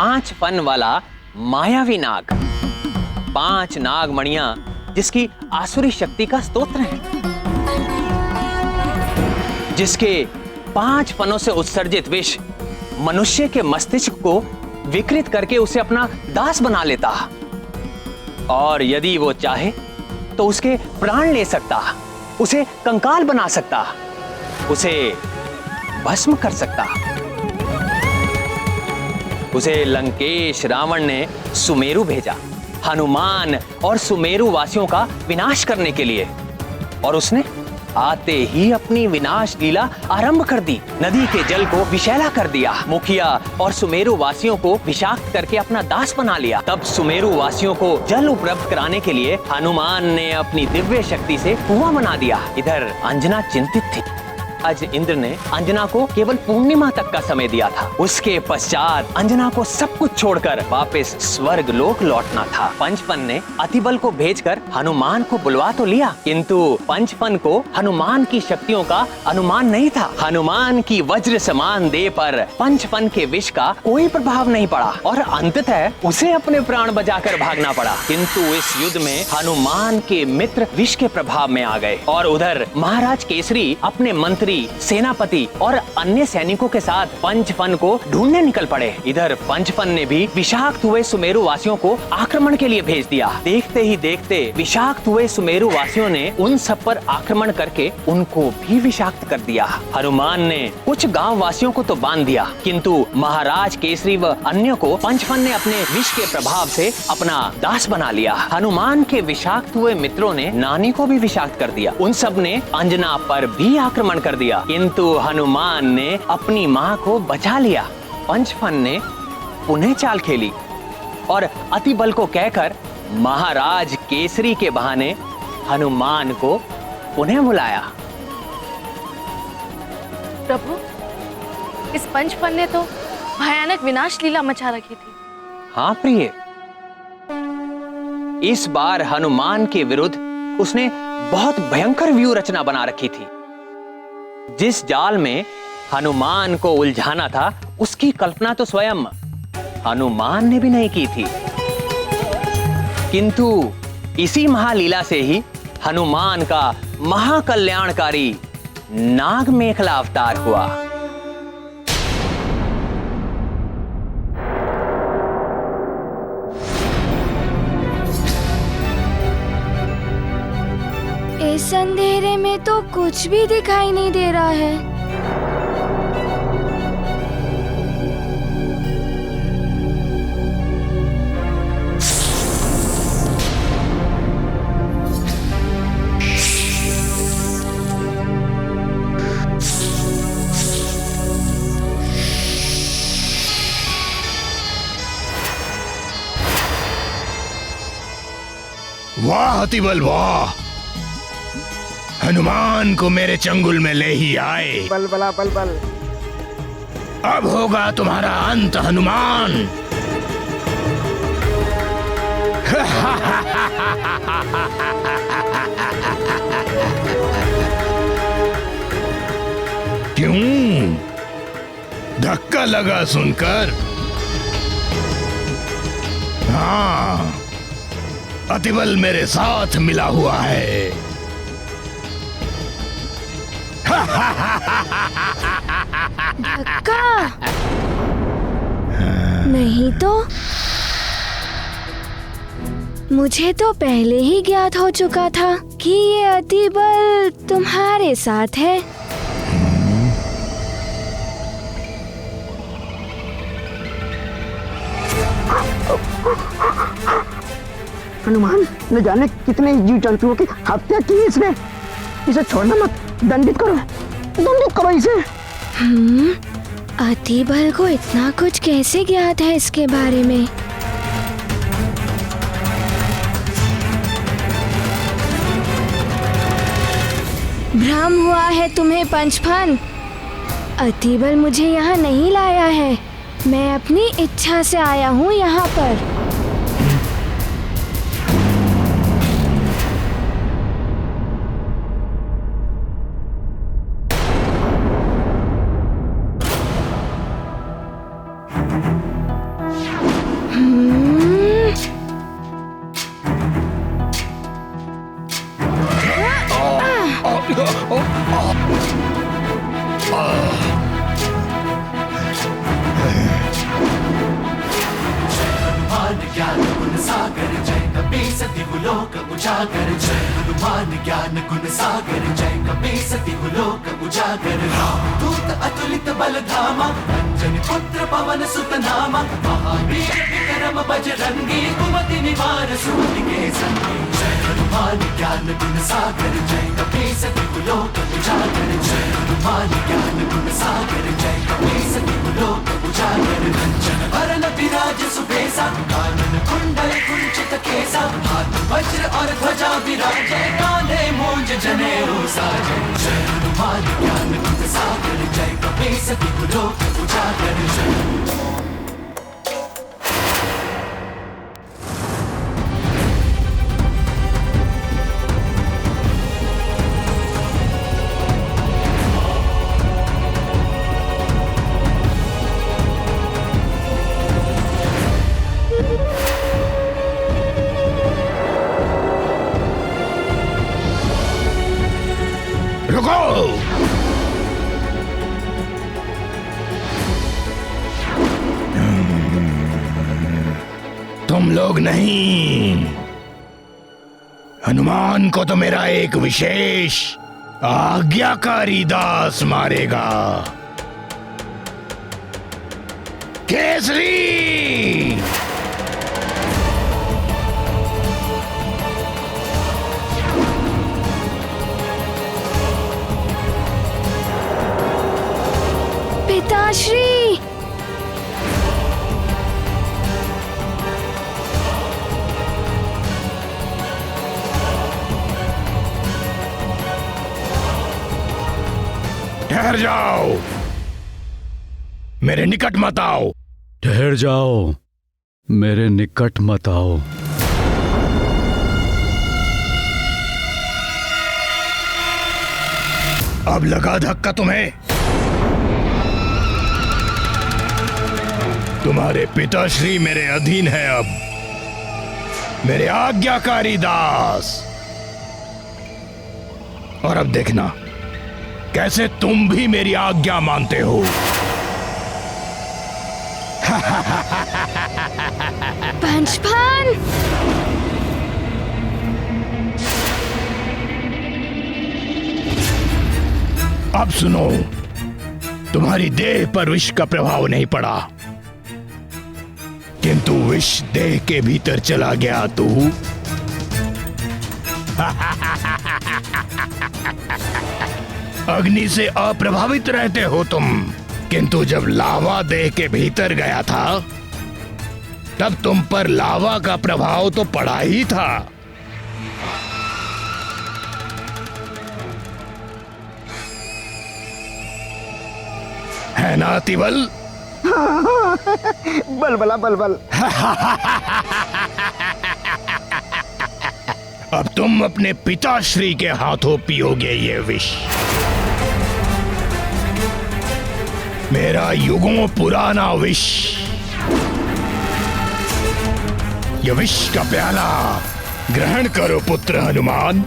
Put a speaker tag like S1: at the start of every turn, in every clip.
S1: 5 fun वाला मायावी नाग। 5 नाग मणियां जिसकी आसुरी शक्ति का स्तोत्र है, जिसके 5 फनों से उत्सर्जित विष मनुष्य के मस्तिष्क को विकृत करके उसे अपना दास बना लेता, और यदि वो चाहे तो उसके प्राण ले सकता, उसे कंकाल बना सकता, उसे भस्म कर सकता। उसे लंकेश रावण ने सुमेरु भेजा, हनुमान और सुमेरु वासियों का विनाश करने के लिए, और उसने आते ही अपनी विनाश लीला आरंभ कर दी। नदी के जल को विषैला कर दिया, मुखिया और सुमेरु वासियों को विषाक्त करके अपना दास बना लिया। तब सुमेरु वासियों को जल उपलब्ध कराने के लिए हनुमान ने अपनी दिव्य शक्ति से कुआं बना दिया। इधर अंजना चिंतित थी। आज इंद्र ने अंजना को केवल पूर्णिमा तक का समय दिया था। उसके पश्चात अंजना को सब कुछ छोड़कर वापस स्वर्ग लोक लौटना था। पंचफन ने अतिबल को भेजकर हनुमान को बुलवा तो लिया, किंतु पंचफन को हनुमान की शक्तियों का अनुमान नहीं था। हनुमान की वज्र समान देह पर पंचफन के विष का कोई प्रभाव नहीं पड़ा और अंततः उसे अपने प्राण बचाकर भागना पड़ा। किंतु इस युद्ध में हनुमान के मित्र विष के प्रभाव में आ गए, और उधर महाराज केसरी अपने मंत्री, सेनापति और अन्य सैनिकों के साथ पंचफन को ढूंढने निकल पड़े। इधर पंचफन ने भी विषाक्त हुए सुमेरु वासियों को आक्रमण के लिए भेज दिया। देखते ही देखते विषाक्त हुए सुमेरु वासियों ने उन सब पर आक्रमण करके उनको भी विषाक्त कर दिया। हनुमान ने कुछ गांव वासियों को तो बांध दिया, किंतु महाराज केसरी व अन्य को पंचफन ने अपने विष के प्रभाव से अपना दास बना लिया। हनुमान के विषाक्त हुए मित्रों ने नानी को भी विषाक्त कर दिया। उन सब ने अंजना पर भी आक्रमण कर दिया, किंतु हनुमान ने अपनी मां को बचा लिया। पंचफन ने पुनः चाल खेली और अतिबल को कहकर महाराज केसरी के बहाने हनुमान को पुनः बुलाया।
S2: प्रभु, इस पंचफन ने तो भयानक विनाश लीला मचा रखी थी।
S1: हाँ प्रिय, इस बार हनुमान के विरुद्ध उसने बहुत भयंकर व्यूह रचना बना रखी थी। जिस जाल में हनुमान को उलझाना था, उसकी कल्पना तो स्वयं हनुमान ने भी नहीं की थी। किंतु इसी महालीला से ही हनुमान का महाकल्याणकारी नाग मेखला अवतार हुआ।
S3: इस अंधेरे में तो कुछ भी दिखाई नहीं दे रहा है।
S4: वाह अतिबल वाह, हनुमान को मेरे चंगुल में ले ही आए।
S5: बल बला बल बल।
S4: अब होगा तुम्हारा अंत हनुमान। क्यों धक्का लगा सुनकर? हाँ, अतिबल मेरे साथ मिला हुआ है।
S3: धक्का नहीं तो मुझे तो पहले ही ज्ञात हो चुका था कि ये अतिबल तुम्हारे साथ है।
S5: हनुमान न जाने कितने जीव जंतुओं की हत्या की इसने। इसे छोड़ना मत, दंडित करो इसे।
S3: अतिबल को इतना कुछ कैसे ज्ञात है इसके बारे में? भ्रम हुआ है तुम्हें पंचफन। अतिबल मुझे यहाँ नहीं लाया है, मैं अपनी इच्छा से आया हूँ यहाँ पर।
S6: उजागर जय हनुमान ज्ञान गुण सागर जय कपीसति लोक उजागर रामदूत अतुलित बल धामा अंजनी पुत्र पवन सुत नामा महावीर विक्रम बजरंगी कुमति निवार सुमति के संगी जय हनुमान ज्ञान गुण सागर जय कपीसति लोक उजागर जय हनुमान ज्ञान गुण सागर जय कपीसति लोक उजागर कंचन वरन विराज सुबेसा कानन कुंडल कुंचित केसा हाथ वज्र और ध्वजा विराजे कांधे मूंज जनेऊ साजे जय हनुमान ज्ञान गुण सागर जय कपीसति लोक उजागर जय
S4: रुको। तुम लोग नहीं, हनुमान को तो मेरा एक विशेष आज्ञाकारी दास मारेगा। केसरी
S3: पिताश्री,
S4: ठहर जाओ, मेरे निकट मत आओ।
S7: ठहर जाओ, मेरे निकट मत आओ।
S4: अब लगा धक्का तुम्हें। तुम्हारे पिताश्री मेरे अधीन है, अब मेरे आज्ञाकारी दास। और अब देखना कैसे तुम भी मेरी आज्ञा मानते हो।
S3: पंचफन,
S4: अब सुनो, तुम्हारी देह पर विष का प्रभाव नहीं पड़ा, किंतु विष देह के भीतर चला गया तो अग्नि से अप्रभावित रहते हो तुम, किंतु जब लावा देह के भीतर गया था तब तुम पर लावा का प्रभाव तो पड़ा ही था। है ना अतिबल?
S5: बलबला बलबल।
S4: अब तुम अपने पिताश्री के हाथों पियोगे ये विष। मेरा युगों पुराना विष, ये विष का प्याला ग्रहण करो पुत्र हनुमान।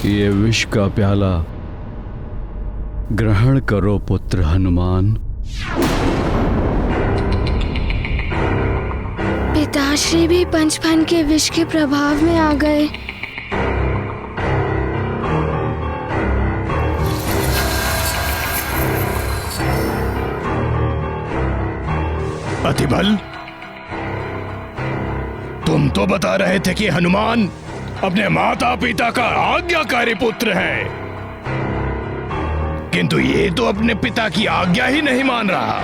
S7: ये विष का प्याला ग्रहण करो पुत्र हनुमान।
S3: पिताश्री भी पंचफन के विष के प्रभाव में आ गए।
S4: अतिबल, तुम तो बता रहे थे कि हनुमान अपने माता पिता का आज्ञाकारी पुत्र है, किंतु ये तो अपने पिता की आज्ञा ही नहीं मान रहा।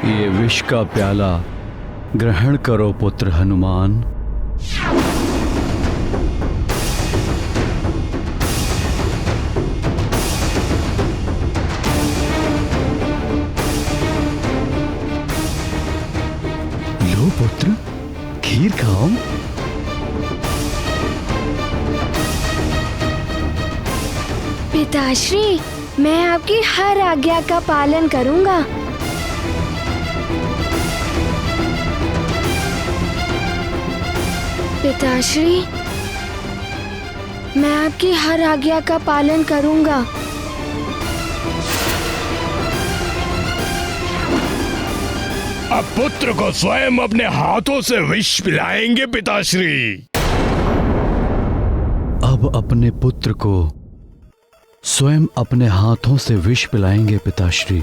S7: ये विष का प्याला ग्रहण करो पुत्र हनुमान। लो पुत्र, खीर खाओ।
S3: पिताश्री, मैं आपकी हर आज्ञा का पालन करूंगा। पिताश्री, मैं आपकी हर आज्ञा का पालन करूंगा।
S4: अब पुत्र को स्वयं अपने हाथों से विष पिलाएंगे पिताश्री।
S7: अब अपने पुत्र को स्वयं अपने हाथों से विष पिलाएंगे पिताश्री।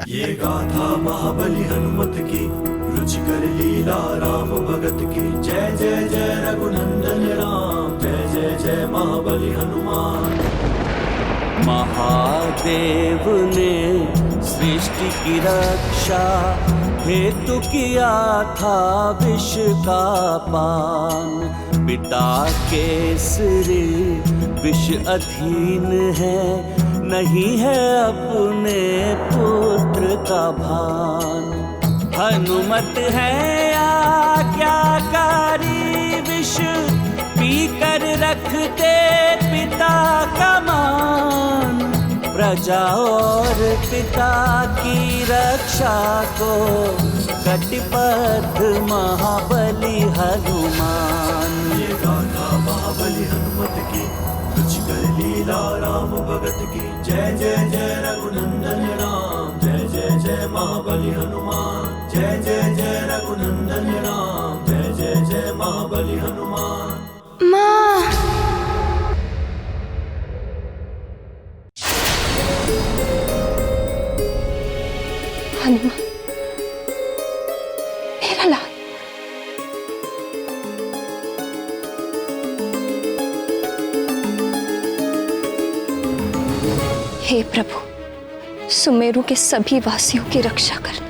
S6: ये गाथा महाबली हनुमत की, रुचिकर लीला राम भगत की। जय जय जय रघुनंदन राम, जय जय जय महाबली हनुमान।
S8: महादेव ने सृष्टि की रक्षा हेतु किया था विष का पान। पिता केसरी विष अधीन है, नहीं है अपने पुत्र का भान। हनुमत है आज्ञाकारी, विष पी कर रखते पिता का मान। प्रजा और पिता की रक्षा को कटिबद्ध महाबली हनुमान।
S6: ये गाथा महाबली हनुमत की, रुचिकर लीला राम भगत की। जय जय जय रघुनंदन राम, जय जय जय महाबली हनुमान। जय जय जय रघुनंदन राम, जय जय जय महाबली हनुमान।
S3: माँ,
S2: हनुमान, मेरा लाल।
S9: हे प्रभु, सुमेरु के सभी वासियों की रक्षा करना।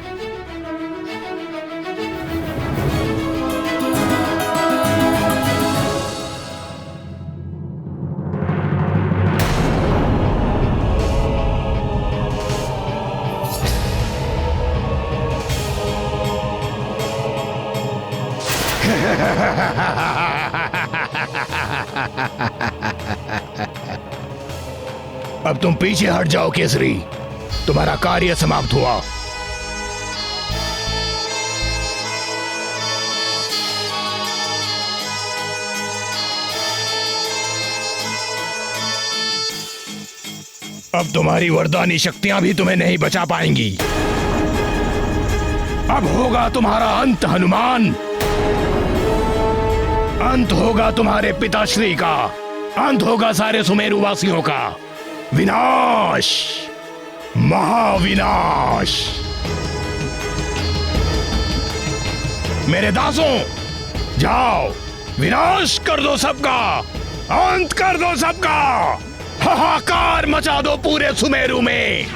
S4: अब तुम पीछे हट जाओ केसरी, तुम्हारा कार्य समाप्त हुआ। अब तुम्हारी वरदानी शक्तियां भी तुम्हें नहीं बचा पाएंगी। अब होगा तुम्हारा अंत हनुमान। अंत होगा तुम्हारे पिताश्री का, अंत होगा सारे सुमेरु वासियों का। विनाश, महाविनाश। मेरे दासों, जाओ विनाश कर दो सबका, अंत कर दो सबका, हाहाकार मचा दो पूरे सुमेरु में।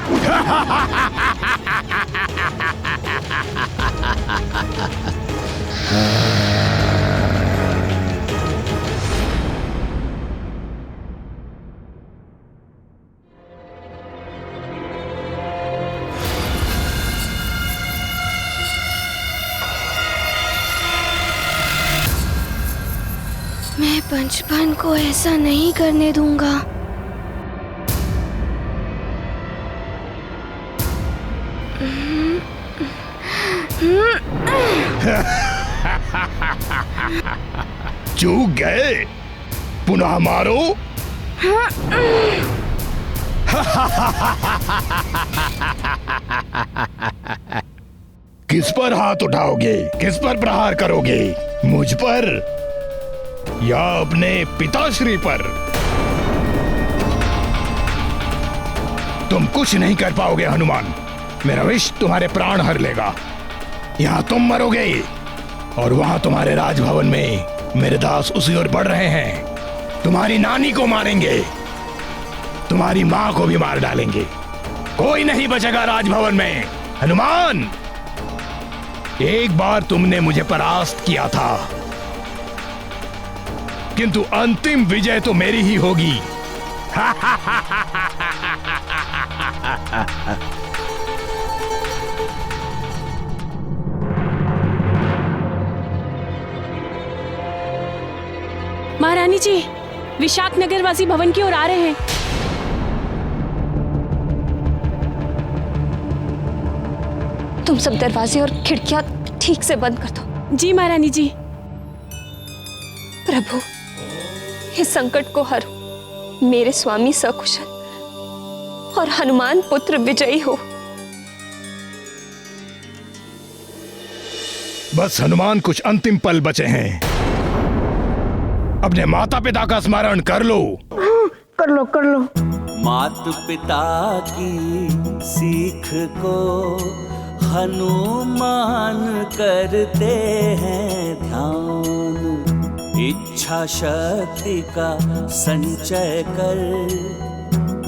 S3: मैं पंचपन को ऐसा नहीं करने दूंगा।
S4: चूक गए, पुनः मारो। किस पर हाथ उठाओगे, किस पर प्रहार करोगे? मुझ पर या अपने पिताश्री पर? तुम कुछ नहीं कर पाओगे हनुमान। मेरा विष तुम्हारे प्राण हर लेगा। यहाँ तुम मरोगे और वहां तुम्हारे राजभवन में मेरे दास उसी ओर बढ़ रहे हैं। तुम्हारी नानी को मारेंगे, तुम्हारी मां को भी मार डालेंगे। कोई नहीं बचेगा राजभवन में। हनुमान, एक बार तुमने मुझे परास्त किया था, किंतु अंतिम विजय तो मेरी ही होगी।
S10: महारानी जी, विशाख नगरवासी भवन की ओर आ रहे हैं।
S9: तुम सब दरवाजे और खिड़कियां ठीक से बंद कर दो।
S10: जी महारानी जी।
S9: प्रभु, इस संकट को हरो, मेरे स्वामी सकुशल और हनुमान पुत्र विजयी हो।
S4: बस हनुमान, कुछ अंतिम पल बचे हैं। अपने माता पिता का स्मरण कर लो।
S5: कर लो कर लो।
S8: मात पिता की सीख को हनुमान करते हैं ध्यान। इच्छा शक्ति का संचय कर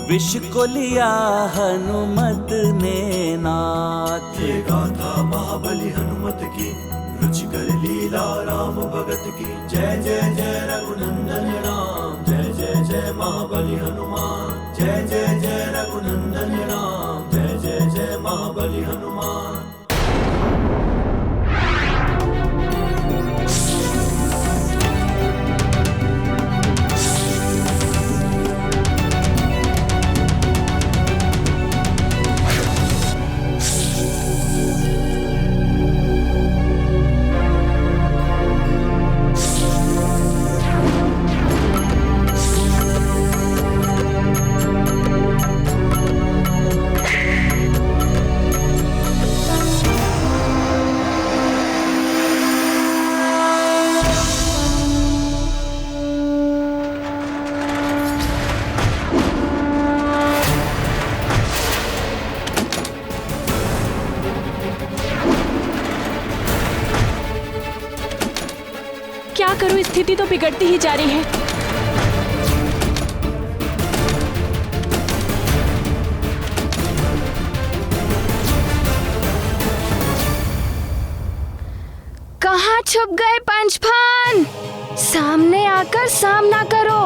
S8: विष को लिया हनुमत ने नाथ।
S6: ये गाथा महाबली हनुमत की, रुचिकर लीला राम भगत की। जय जय जय रघुनंदन राम, जय जय जय महाबली हनुमान। जय जय जय रघुनंदन राम, जय जय जय महाबली हनुमान।
S10: क्या करूं, स्थिति तो बिगड़ती ही जा रही है।
S3: कहाँ छुप गए पंचफन? सामने आकर सामना करो।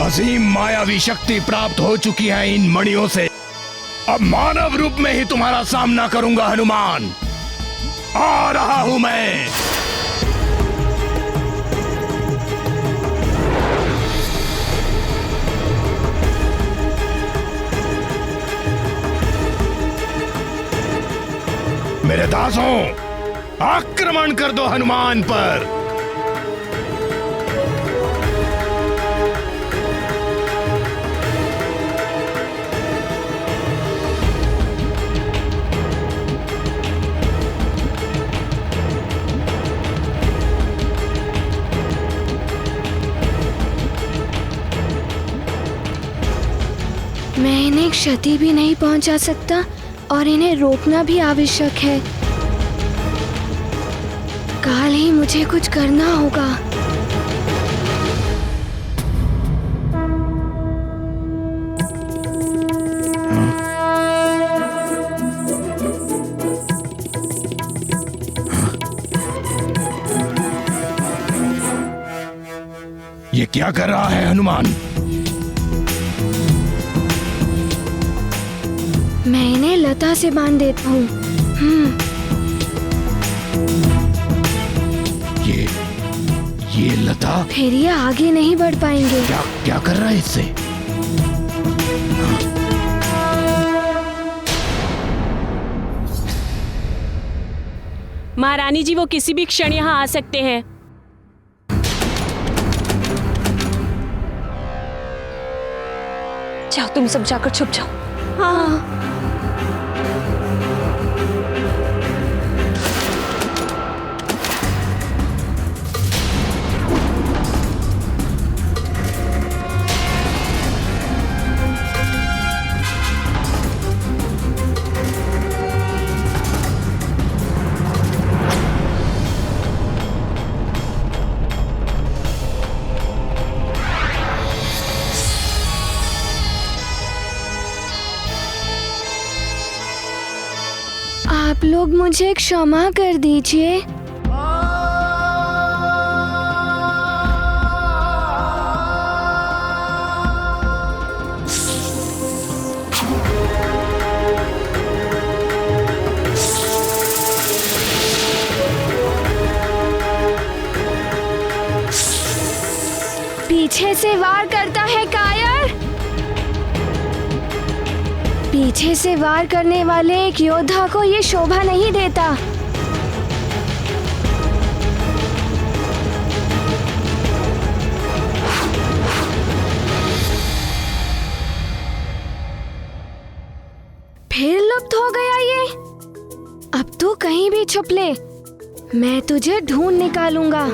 S4: असीम मायावी शक्ति प्राप्त हो चुकी है इन मणियों से। अब मानव रूप में ही तुम्हारा सामना करूंगा हनुमान। आ रहा हूं मैं। मेरे दासों, आक्रमण कर दो हनुमान पर।
S3: मैं इन्हें क्षति भी नहीं पहुंचा सकता और इन्हें रोकना भी आवश्यक है। काल ही मुझे कुछ करना होगा।
S4: ये क्या कर रहा है हनुमान?
S3: मैं इन्हें लता से बांध देता हूँ।
S4: ये लता?
S3: फिर ये आगे नहीं बढ़ पाएंगे।
S4: क्या कर रहा है इससे?
S10: महारानी जी, वो किसी भी क्षण यहाँ आ सकते हैं।
S9: जाओ, तुम सब जाकर छुप जाओ।
S3: हाँ। लोग मुझे क्षमा कर दीजिए। पीछे से वार करता है कायर। पीछे से वार करने वाले एक योद्धा को ये शोभा नहीं देता। फिर लुप्त हो गया ये। अब तू कहीं भी छुप ले, मैं तुझे ढूंढ निकालूंगा।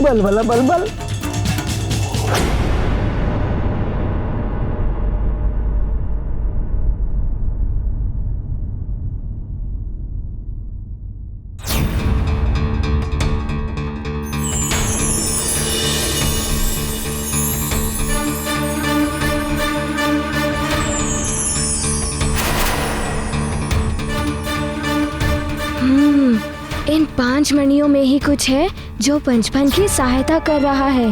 S5: बल बल बल बल।
S3: इन 5 मणियों में ही कुछ है जो पंचफन की सहायता कर रहा है।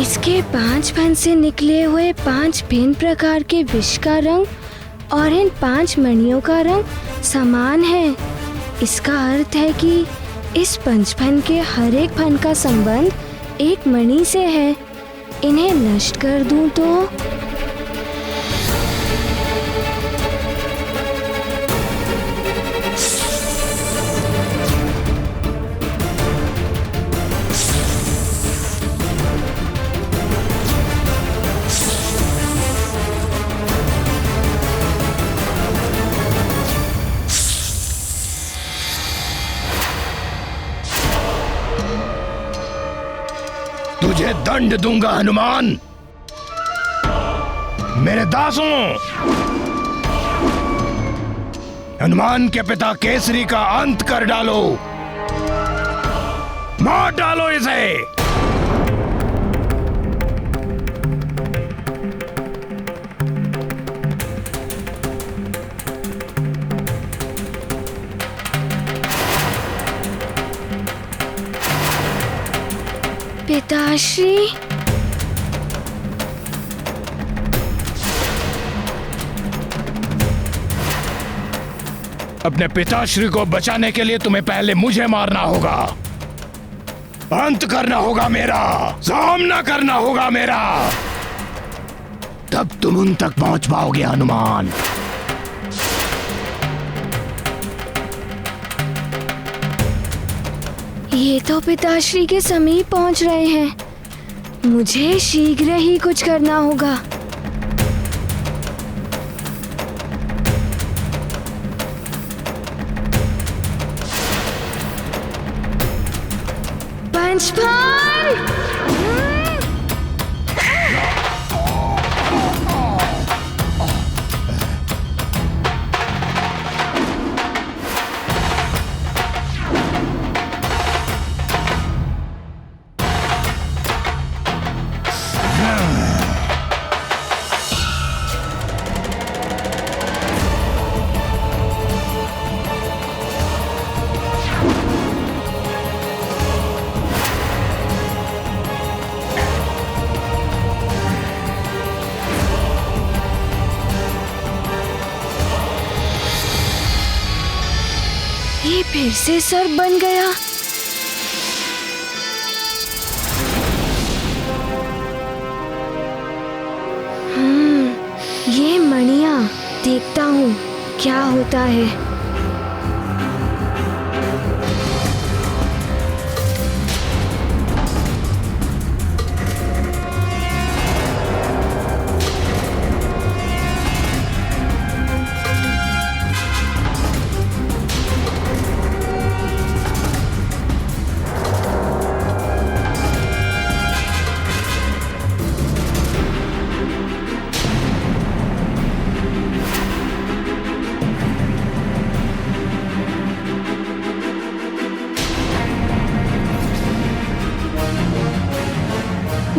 S3: इसके 5 फन से निकले हुए 5 भिन्न प्रकार के विष का रंग और इन 5 मणियों का रंग समान है। इसका अर्थ है कि इस पंचफन के हर एक फन का संबंध एक मणि से है। इन्हें नष्ट कर दूं तो
S4: तुझे दंड दूंगा हनुमान। मेरे दासों, हनुमान के पिता केसरी का अंत कर डालो, मार डालो इसे।
S3: पिताश्री,
S4: अपने पिताश्री को बचाने के लिए तुम्हें पहले मुझे मारना होगा, अंत करना होगा मेरा, सामना करना होगा मेरा, तब तुम उन तक पहुंच पाओगे हनुमान।
S3: ये तो पिताश्री के समीप पहुंच रहे हैं। मुझे शीघ्र ही कुछ करना होगा। पंचफन! ये फिर से सर्प बन गया। देखता हूँ क्या होता है।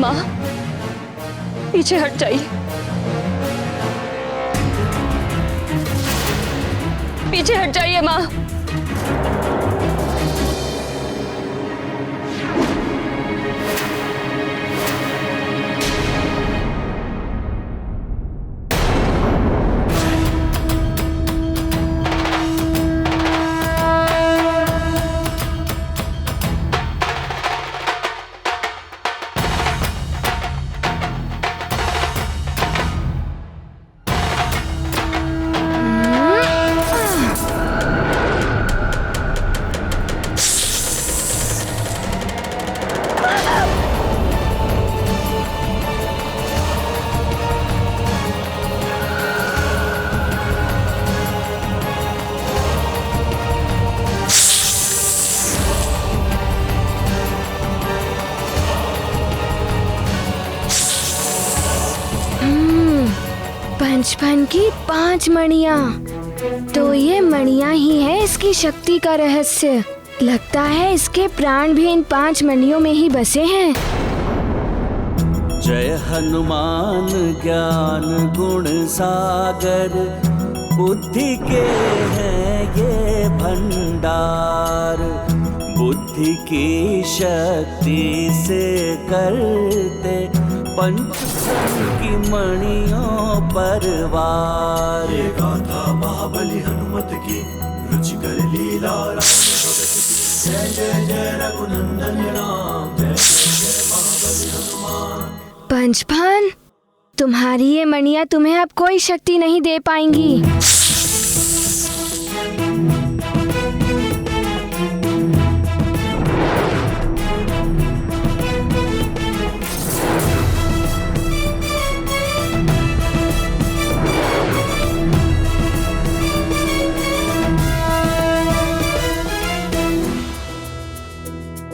S9: माँ, पीछे हट जाइए, पीछे हट जाइए माँ।
S3: पंचफन की 5 मणियाँ। तो ये मणियाँ ही है इसकी शक्ति का रहस्य। लगता है इसके प्राण भी इन 5 मणियों में ही बसे हैं।
S8: जय हनुमान ज्ञान गुण सागर, बुद्धि के हैं ये भंडार। बुद्धि की शक्ति से करते पंचफल की मणियों पर वार।
S6: ये गाथा महाबली हनुमत की, रुचिकर लीला राम भगत की। जय जय जय रघुनंदन राम, जय जय जय महाबली हनुमान।
S3: पंचफन, तुम्हारी ये मणियाँ तुम्हें अब कोई शक्ति नहीं दे पाएंगी।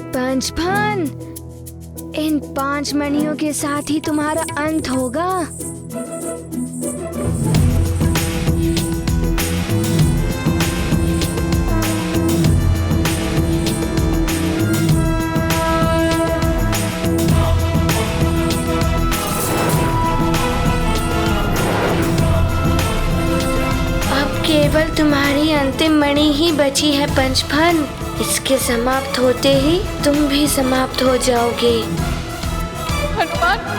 S3: पंचफन, इन 5 मणियों के साथ ही तुम्हारा अंत होगा। अब केवल तुम्हारी अंतिम मणि ही बची है पंचफन। इसके समाप्त होते ही तुम भी समाप्त हो जाओगे।
S2: हनुमान,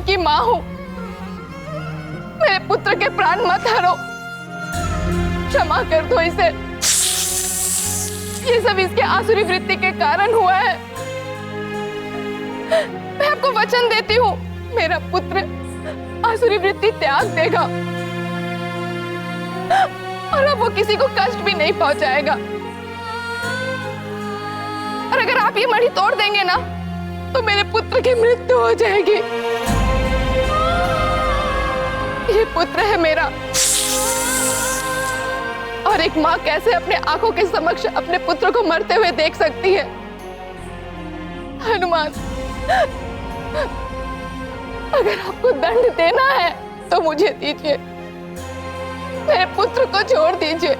S2: की माँ हूँ। मेरे पुत्र के प्राण मत हरो, क्षमा कर दो इसे। ये सब इसके आसुरी वृत्ति के कारण हुआ है। मैं आपको वचन देती हूँ, मेरा पुत्र आसुरी वृत्ति त्याग देगा और अब वो किसी को कष्ट भी नहीं पहुंचाएगा। और अगर आप ये मणि तोड़ देंगे ना, तो मेरे पुत्र की मृत्यु हो जाएगी। ये पुत्र है मेरा, और एक माँ कैसे अपने आंखों के समक्ष अपने पुत्र को मरते हुए देख सकती है। हनुमान, अगर आपको दंड देना है तो मुझे दीजिए, मेरे पुत्र को छोड़ दीजिए।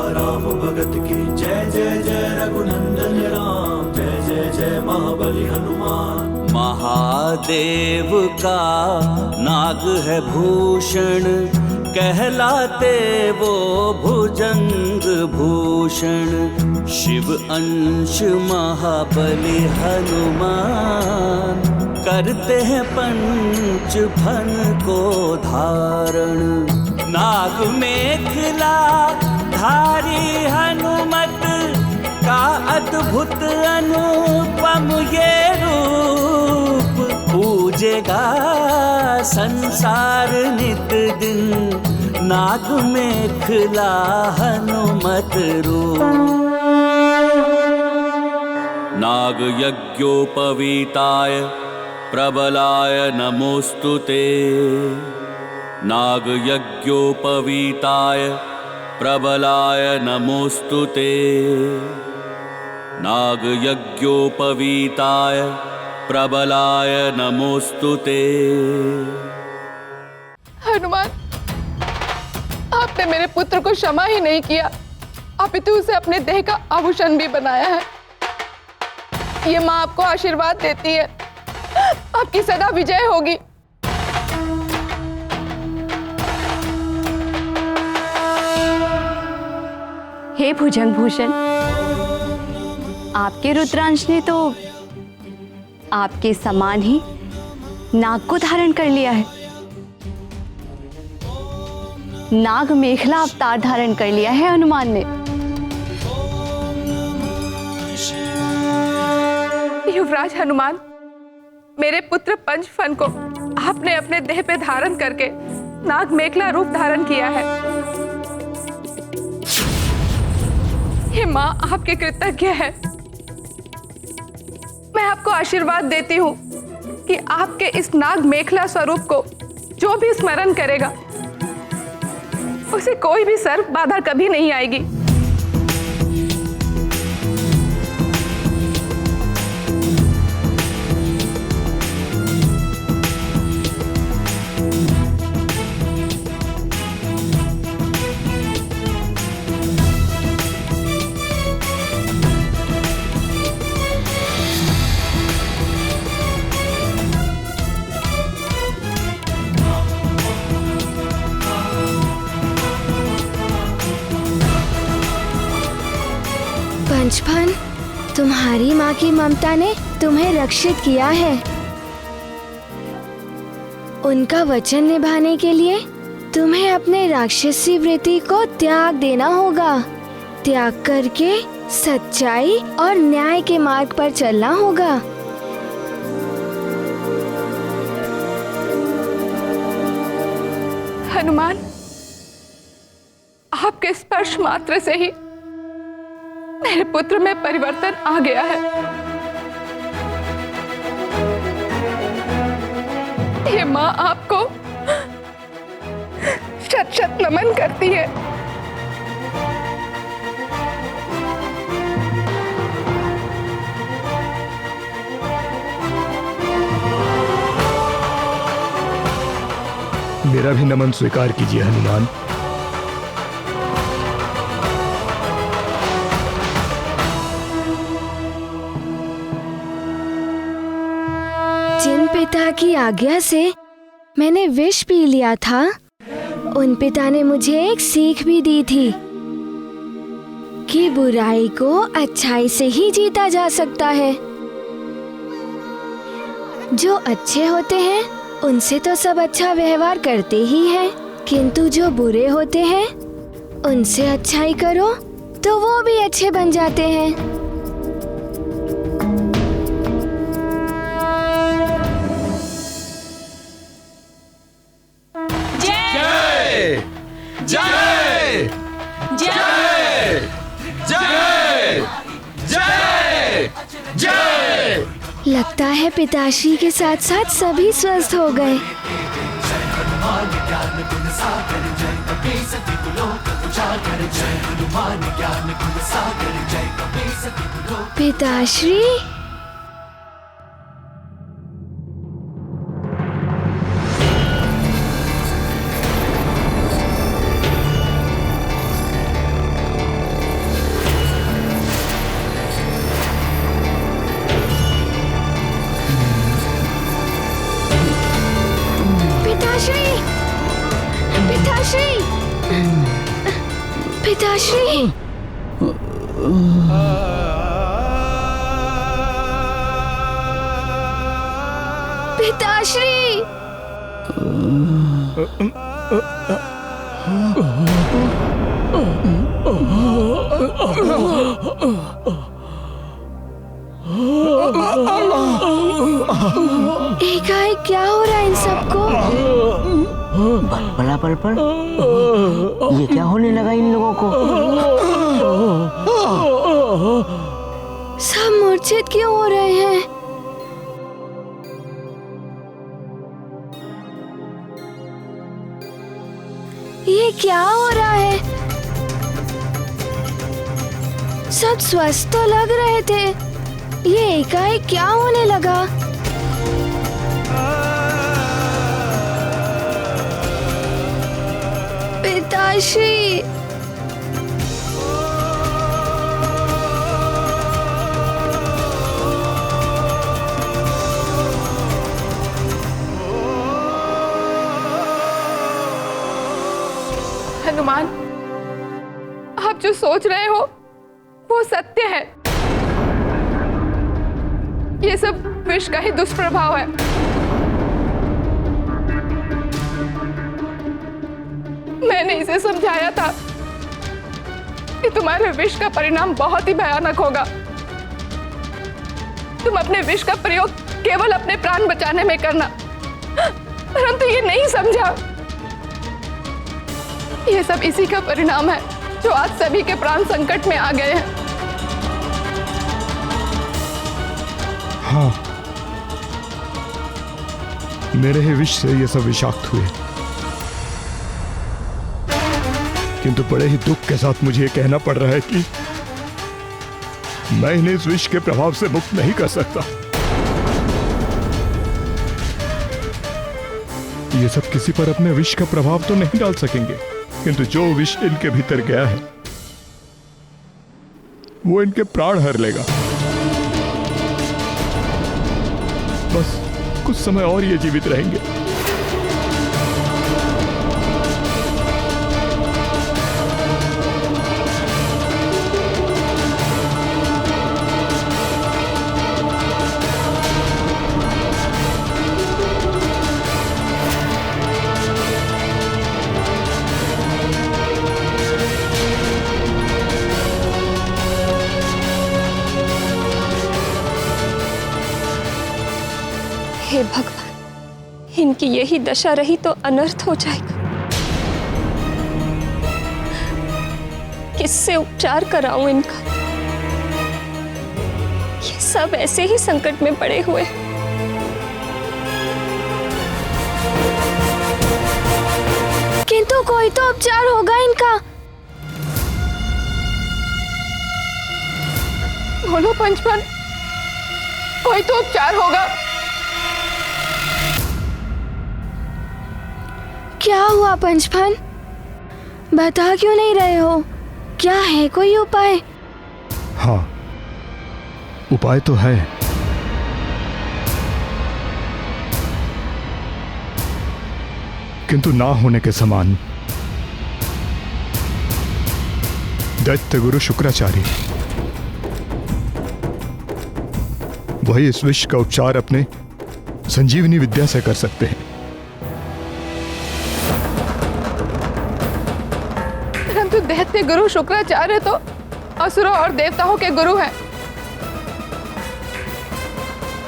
S8: राम भगत की जय जय जय रघुनंदन राम, जय जय जय महाबली हनुमान। महादेव का नाग है भूषण, कहलाते वो भुजंग भूषण। शिव अंश महाबली हनुमान, करते हैं पंच फन को धारण। नाग मेखला धारी हनुमत का अद्भुत अनुपम ये रूप, पूजेगा संसार नित दिन, नाग मेखला हनुमत रूप। नाग यज्ञोपवीताय प्रबलाय नमोस्तुते, नाग यज्ञोपवीताय प्रबलाय नमोस्तुते, नाग यज्ञोपवीताय प्रबलाय नमोस्तुते।
S2: हनुमान, आपने मेरे पुत्र को क्षमा ही नहीं किया, अपितु उसे अपने देह का आभूषण भी बनाया है। ये माँ आपको आशीर्वाद देती है, आपकी सदा विजय होगी।
S11: हे भुजंग भूषण, आपके रुद्रांश ने तो आपके समान ही नाग को धारण कर लिया है। नाग मेखला अवतार धारण कर लिया है हनुमान ने।
S2: युवराज हनुमान, मेरे पुत्र पंचफन को आपने अपने देह पे धारण करके नाग मेखला रूप धारण किया है। ये माँ आपके कृतज्ञ है। मैं आपको आशीर्वाद देती हूँ कि आपके इस नाग मेखला स्वरूप को जो भी स्मरण करेगा उसे कोई भी सर्प बाधा कभी नहीं आएगी।
S3: पंचफन, तुम्हारी माँ की ममता ने तुम्हें रक्षित किया है। उनका वचन निभाने के लिए तुम्हें अपने राक्षसी वृत्ति को त्याग देना होगा। त्याग करके सच्चाई और न्याय के मार्ग पर चलना होगा।
S2: हनुमान, आपके स्पर्श मात्र से ही मेरे पुत्र में परिवर्तन आ गया है। ये माँ आपको शत शत नमन करती है।
S4: मेरा भी नमन स्वीकार कीजिए हनुमान।
S3: जिन पिता की आज्ञा से मैंने विष पी लिया था, उन पिता ने मुझे एक सीख भी दी थी कि बुराई को अच्छाई से ही जीता जा सकता है। जो अच्छे होते हैं उनसे तो सब अच्छा व्यवहार करते ही हैं, किंतु जो बुरे होते हैं उनसे अच्छाई करो तो वो भी अच्छे बन जाते हैं।
S6: जय जय जय जय जय।
S3: लगता है पिताश्री के साथ साथ सभी स्वस्थ हो गए। पिताश्री, पिताश्री, पिताश्री, एकाएक क्या हो रहा है इन सबको?
S5: बलबला पल ये क्या होने लगा इन लोगों को?
S3: सब मूर्छित क्यों हो रहे हैं? ये क्या हो रहा है? सब स्वस्थ तो लग रहे थे, ये एकाएक क्या होने लगा? पिताश्री,
S2: हनुमान, आप जो सोच रहे हो वो सत्य है। ये सब विष का ही दुष्प्रभाव है। मैंने इसे समझाया था कि तुम्हारे विष का परिणाम बहुत ही भयानक होगा। तुम अपने विष का प्रयोग केवल अपने प्राण बचाने में करना, परंतु ये नहीं समझा। ये सब इसी का परिणाम है जो आज सभी के प्राण संकट में आ गए हैं।
S4: हाँ, मेरे ही विष से ये सब विषाक्त हुए, किंतु बड़े ही दुख के साथ मुझे ये कहना पड़ रहा है कि मैं इन्हें इस विष के प्रभाव से मुक्त नहीं कर सकता। ये सब किसी पर अपने विष का प्रभाव तो नहीं डाल सकेंगे, किंतु जो विष इनके भीतर गया है वो इनके प्राण हर लेगा। बस कुछ समय और ये जीवित रहेंगे।
S9: हे भगवान, इनकी यही दशा रही तो अनर्थ हो जाएगा। किससे उपचार कराऊं इनका? ये सब ऐसे ही संकट में पड़े हुए।
S3: किंतु कोई तो उपचार होगा इनका।
S2: बोलो पंचपन, कोई तो उपचार होगा।
S3: क्या हुआ पंचफन? बता क्यों नहीं रहे हो? क्या है कोई उपाय?
S4: हाँ, उपाय तो है। किंतु ना होने के समान। दैत्य गुरु शुक्राचार्य वही इस विष का उपचार अपने संजीवनी विद्या से कर सकते हैं।
S2: परंतु दैत्य गुरु शुक्राचार्य तो असुरों और देवताओं के गुरु हैं।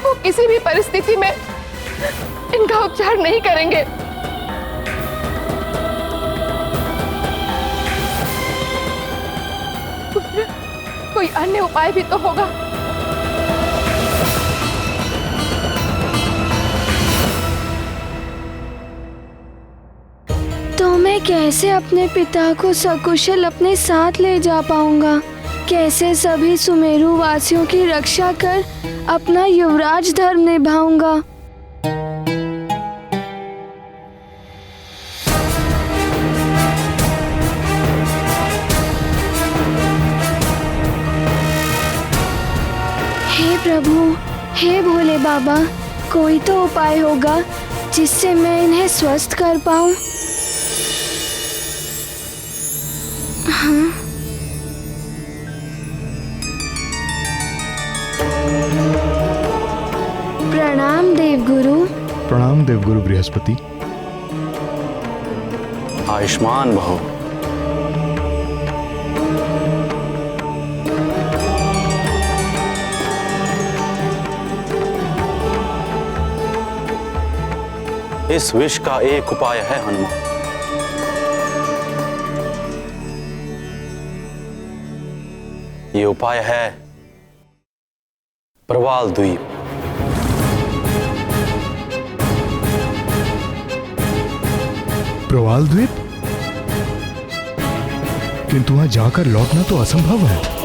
S2: वो किसी भी परिस्थिति में इनका उपचार नहीं करेंगे। कोई अन्य उपाय भी तो होगा।
S3: तो मैं कैसे अपने पिता को सकुशल अपने साथ ले जा पाऊंगा? कैसे सभी सुमेरु वासियों की रक्षा कर अपना युवराज धर्म निभाऊंगा? हे प्रभु, हे भोले बाबा, कोई तो उपाय होगा जिससे मैं इन्हें स्वस्थ कर पाऊं। हाँ, प्रणाम देवगुरु।
S4: प्रणाम देवगुरु बृहस्पति।
S12: आयुष्मान भव। इस विष का एक उपाय है हनुमान। ये उपाय है प्रवाल द्वीप।
S4: प्रवाल द्वीप? किंतु वहां जाकर लौटना तो असंभव है।